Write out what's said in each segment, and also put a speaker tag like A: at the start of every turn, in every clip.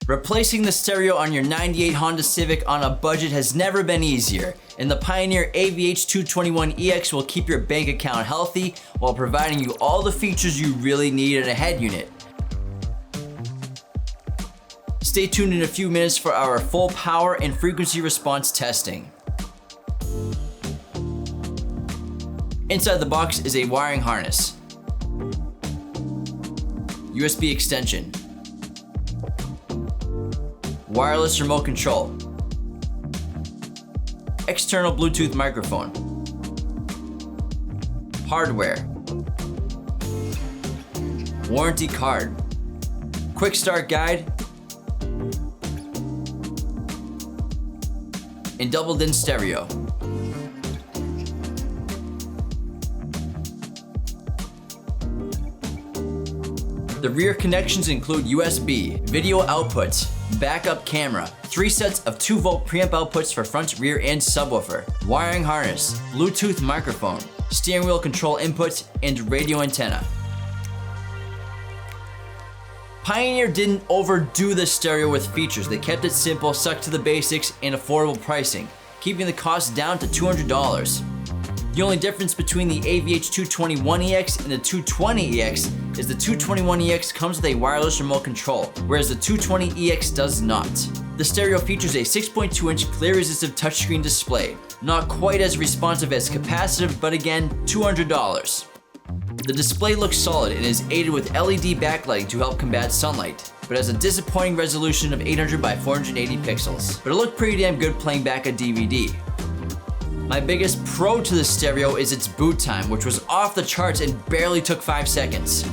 A: Replacing the stereo on your '98 Honda Civic on a budget has never been easier, and the Pioneer AVH-221EX will keep your bank account healthy while providing you all the features you really need in a head unit. Stay tuned in a few minutes for our full power and frequency response testing. Inside the box is a wiring harness, USB extension, wireless remote control, external Bluetooth microphone, hardware, warranty card, quick start guide, and doubled-in stereo. The rear connections include USB, video outputs, backup camera, 3 sets of 2-volt preamp outputs for front, rear, and subwoofer, wiring harness, Bluetooth microphone, steering wheel control inputs, and radio antenna. Pioneer didn't overdo the stereo with features. They kept it simple, stuck to the basics, and affordable pricing, keeping the cost down to $200. The only difference between the AVH-221EX and the 220EX is the 221EX comes with a wireless remote control, whereas the 220EX does not. The stereo features a 6.2-inch clear resistive touchscreen display, not quite as responsive as capacitive, but again, $200. The display looks solid and is aided with LED backlighting to help combat sunlight, but has a disappointing resolution of 800 by 480 pixels. But it looked pretty damn good playing back a DVD. My biggest pro to the stereo is its boot time, which was off the charts and barely took 5 seconds.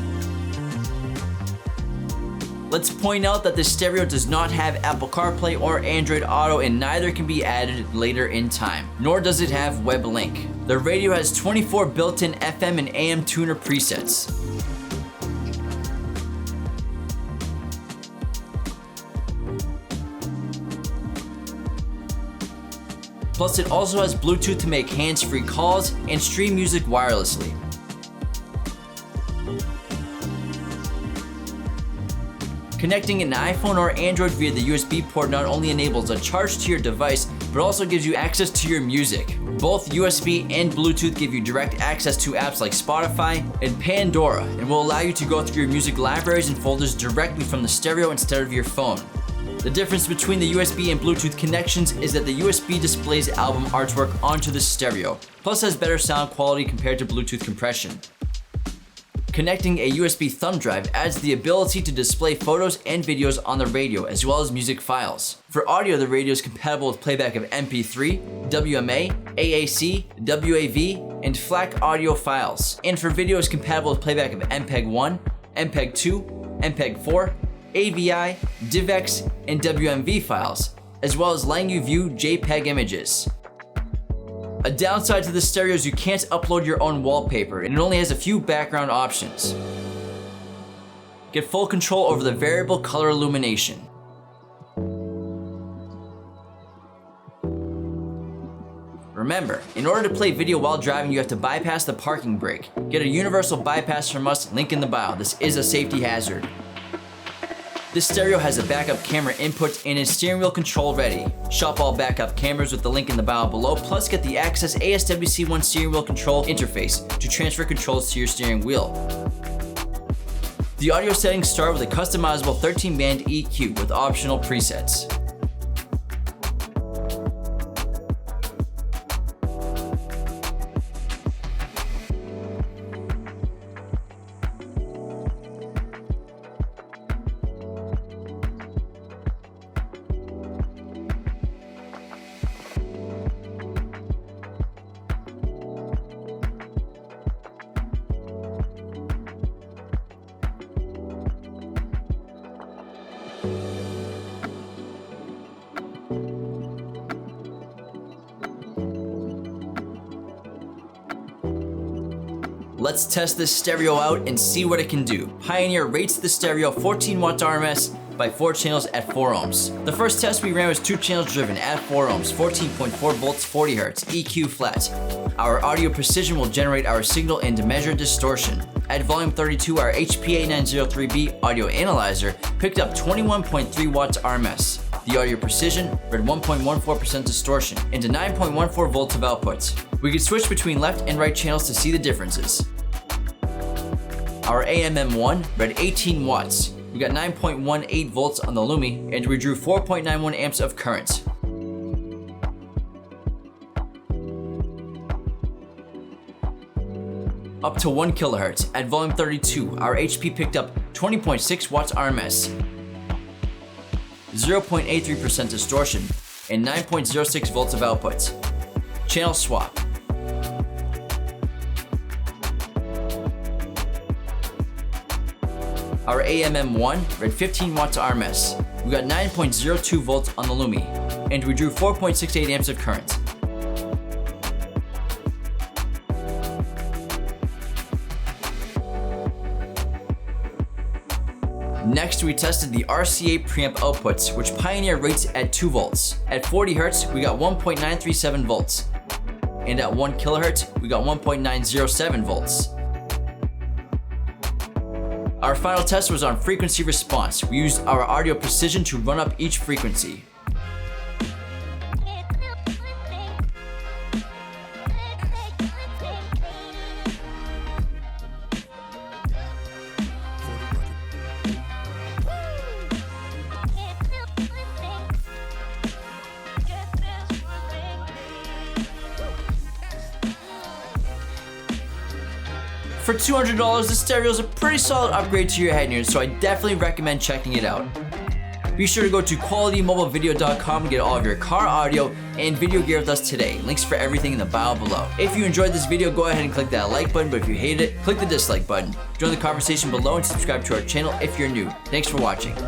A: Let's point out that the stereo does not have Apple CarPlay or Android Auto, and neither can be added later in time, nor does it have WebLink. The radio has 24 built-in FM and AM tuner presets. Plus, it also has Bluetooth to make hands-free calls and stream music wirelessly. Connecting an iPhone or Android via the USB port not only enables a charge to your device, but also gives you access to your music. Both USB and Bluetooth give you direct access to apps like Spotify and Pandora, and will allow you to go through your music libraries and folders directly from the stereo instead of your phone. The difference between the USB and Bluetooth connections is that the USB displays album artwork onto the stereo, plus has better sound quality compared to Bluetooth compression. Connecting a USB thumb drive adds the ability to display photos and videos on the radio, as well as music files. For audio, the radio is compatible with playback of MP3, WMA, AAC, WAV, and FLAC audio files. And for video, is compatible with playback of MPEG-1, MPEG-2, MPEG-4, AVI, DivX, and WMV files, as well as letting you view JPEG images. A downside to the stereo is you can't upload your own wallpaper, and it only has a few background options. Get full control over the variable color illumination. Remember, in order to play video while driving, you have to bypass the parking brake. Get a universal bypass from us, link in the bio. This is a safety hazard. This stereo has a backup camera input and is steering wheel control ready. Shop all backup cameras with the link in the bio below, plus get the Axxess ASWC1 steering wheel control interface to transfer controls to your steering wheel. The audio settings start with a customizable 13-band EQ with optional presets. Let's test this stereo out and see what it can do. Pioneer rates the stereo 14 watts RMS by 4 channels at 4 ohms. The first test we ran was 2 channels driven at 4 ohms, 14.4 volts, 40 hertz, EQ flat. Our audio precision will generate our signal and measure distortion. At volume 32, our HP A903B audio analyzer picked up 21.3 watts RMS. The audio precision read 1.14% distortion into 9.14 volts of output. We could switch between left and right channels to see the differences. Our AMM1 read 18 watts. We got 9.18 volts on the Lumi, and we drew 4.91 amps of current. Up to 1 kilohertz. At volume 32, our HP picked up 20.6 watts RMS, 0.83% distortion, and 9.06 volts of output. Channel swap. Our AMM1 read 15 watts RMS. We got 9.02 volts on the Lumi, and we drew 4.68 amps of current. Next, we tested the Rca Preamp Outputs, which Pioneer rates at 2 volts. At 40 Hz, we got 1.937 volts. And at 1 kHz, we got 1.907 volts. Our final test was on frequency response. We used our audio precision to run up each frequency. For $200, this stereo is a pretty solid upgrade to your head unit, so I definitely recommend checking it out. Be sure to go to qualitymobilevideo.com and get all of your car audio and video gear with us today. Links for everything in the bio below. If you enjoyed this video, go ahead and click that like button, but if you hated it, click the dislike button. Join the conversation below and subscribe to our channel if you're new. Thanks for watching.